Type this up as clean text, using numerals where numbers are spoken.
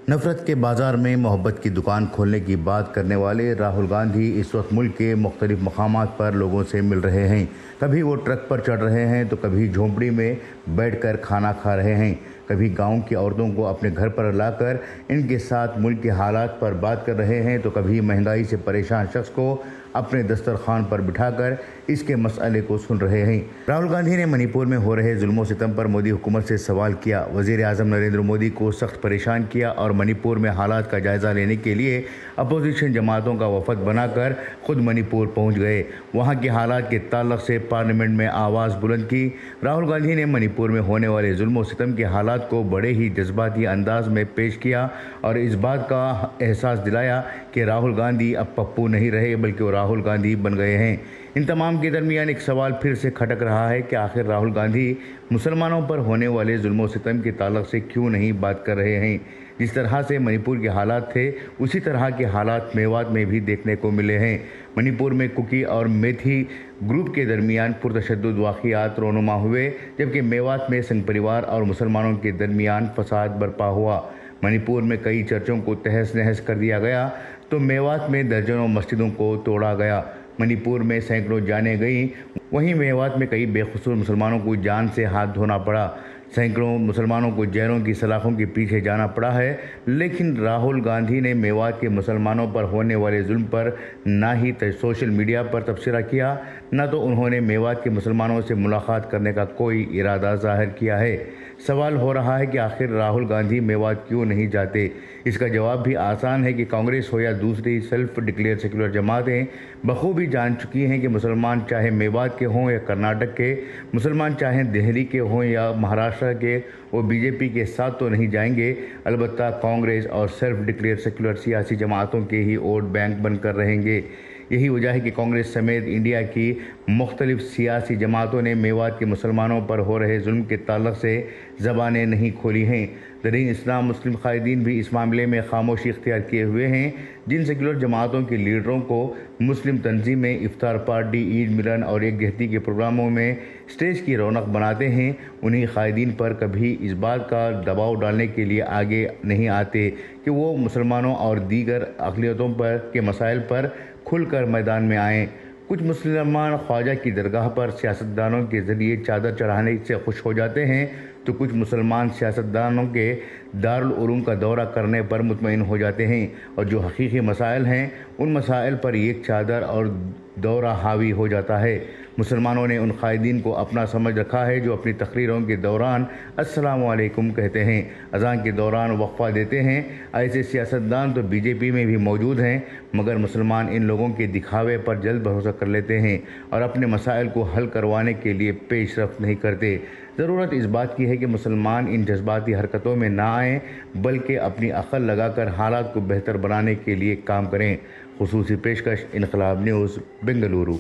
नफरत के बाजार में मोहब्बत की दुकान खोलने की बात करने वाले राहुल गांधी इस वक्त मुल्क के मुख्तलिफ मकामात पर लोगों से मिल रहे हैं। कभी वो ट्रक पर चढ़ रहे हैं तो कभी झोंपड़ी में बैठकर खाना खा रहे हैं, कभी गांव की औरतों को अपने घर पर लाकर इनके साथ मुल्क के हालात पर बात कर रहे हैं, तो कभी महंगाई से परेशान शख्स को अपने दस्तरखान पर बिठाकर इसके मसले को सुन रहे हैं। राहुल गांधी ने मणिपुर में हो रहे जुल्म सितम पर मोदी हुकूमत से सवाल किया। वज़ीर आज़म नरेंद्र मोदी को सख्त परेशान किया और मणिपुर में हालात का जायज़ा लेने के लिए अपोजिशन जमातों का वफद बनाकर खुद मणिपुर पहुंच गए। वहां के हालात के ताल्लुक से पार्लियामेंट में आवाज़ बुलंद की। राहुल गांधी ने मणिपुर में होने वाले जुल्म सितम के हालात को बड़े ही जज्बाती अंदाज में पेश किया और इस बात का एहसास दिलाया कि राहुल गांधी अब पप्पू नहीं रहे बल्कि वो राहुल गांधी बन गए हैं। इन तमाम के दरमियान एक सवाल फिर से खटक रहा है कि आखिर राहुल गांधी मुसलमानों पर होने वाले जुल्म सितम के ताल्लुक से क्यों नहीं बात कर रहे हैं। जिस तरह से मणिपुर के हालात थे उसी तरह के हालात मेवात में भी देखने को मिले हैं। मणिपुर में कुकी और मेथी ग्रुप के दरमियान पुरतशद्दुद वाक़ियात रोनुमा हुए, जबकि मेवात में संघ परिवार और मुसलमानों के दरमियान फसाद बर्पा हुआ। मणिपुर में कई चर्चों को तहस नहस कर दिया गया तो मेवात में दर्जनों मस्जिदों को तोड़ा गया। मणिपुर में सैकड़ों जानें गईं, वहीं मेवात में कई बेकसूर मुसलमानों को जान से हाथ धोना पड़ा। सैकड़ों मुसलमानों को जेलों की सलाखों के पीछे जाना पड़ा है। लेकिन राहुल गांधी ने मेवात के मुसलमानों पर होने वाले जुल्म पर ना ही सोशल मीडिया पर तबसरा किया, न तो उन्होंने मेवात के मुसलमानों से मुलाकात करने का कोई इरादा जाहिर किया है। सवाल हो रहा है कि आखिर राहुल गांधी मेवात क्यों नहीं जाते। इसका जवाब भी आसान है कि कांग्रेस हो या दूसरी सेल्फ डिक्लेयर सेकुलर जमातें बखूबी जान चुकी हैं कि मुसलमान चाहे मेवात के हों या कर्नाटक के, मुसलमान चाहे दिल्ली के हों या महाराष्ट्र के, वो बीजेपी के साथ तो नहीं जाएंगे। अलबत्ता कांग्रेस और सेल्फ डिक्लेयर सेकुलर सियासी जमातों के ही वोट बैंक बनकर रहेंगे। यही वजह है कि कांग्रेस समेत इंडिया की मुख्तलिफ सियासी जमातों ने मेवात के मुसलमानों पर हो रहे जुल्म के ताल्लुक से ज़बानें नहीं खोली हैं। दरीन इस्लाम मुस्लिम कायदीन भी इस मामले में खामोशी इख्तियार किए हुए हैं। जिन सेकुलर जमातों के लीडरों को मुस्लिम तंजीमें इफ्तार पार्टी, ईद मिलन और एकजहती के प्रोग्रामों में स्टेज की रौनक बनाते हैं, उन्हीं कायदीन पर कभी इस बात का दबाव डालने के लिए आगे नहीं आते कि वो मुसलमानों और दीगर अक़लियतों पर के मसाइल पर खुलकर मैदान में आएँ। कुछ मुसलमान ख्वाजा की दरगाह पर सियासतदानों के ज़रिए चादर चढ़ाने से खुश हो जाते हैं, तो कुछ मुसलमान सियासतदानों के दारुल उलूम का दौरा करने पर मुतमईन हो जाते हैं और जो हकीकी मसाइल हैं उन मसाइल पर एक चादर और दौरा हावी हो जाता है। मुसलमानों ने उन कायदीन को अपना समझ रखा है जो अपनी तकरीरों के दौरान अस्सलामु अलैकुम कहते हैं, अज़ान के दौरान वक्फा देते हैं। ऐसे सियासतदान तो बीजेपी में भी मौजूद हैं, मगर मुसलमान इन लोगों के दिखावे पर जल्द भरोसा कर लेते हैं और अपने मसाइल को हल करवाने के लिए पेशरफ्त नहीं करते। ज़रूरत इस बात की है कि मुसलमान इन जज्बाती हरकतों में ना आएँ, बल्कि अपनी अक़ल लगाकर हालात को बेहतर बनाने के लिए काम करें। ख़ुसूसी पेशकश इनक़लाब न्यूज़, बेंगलुरु।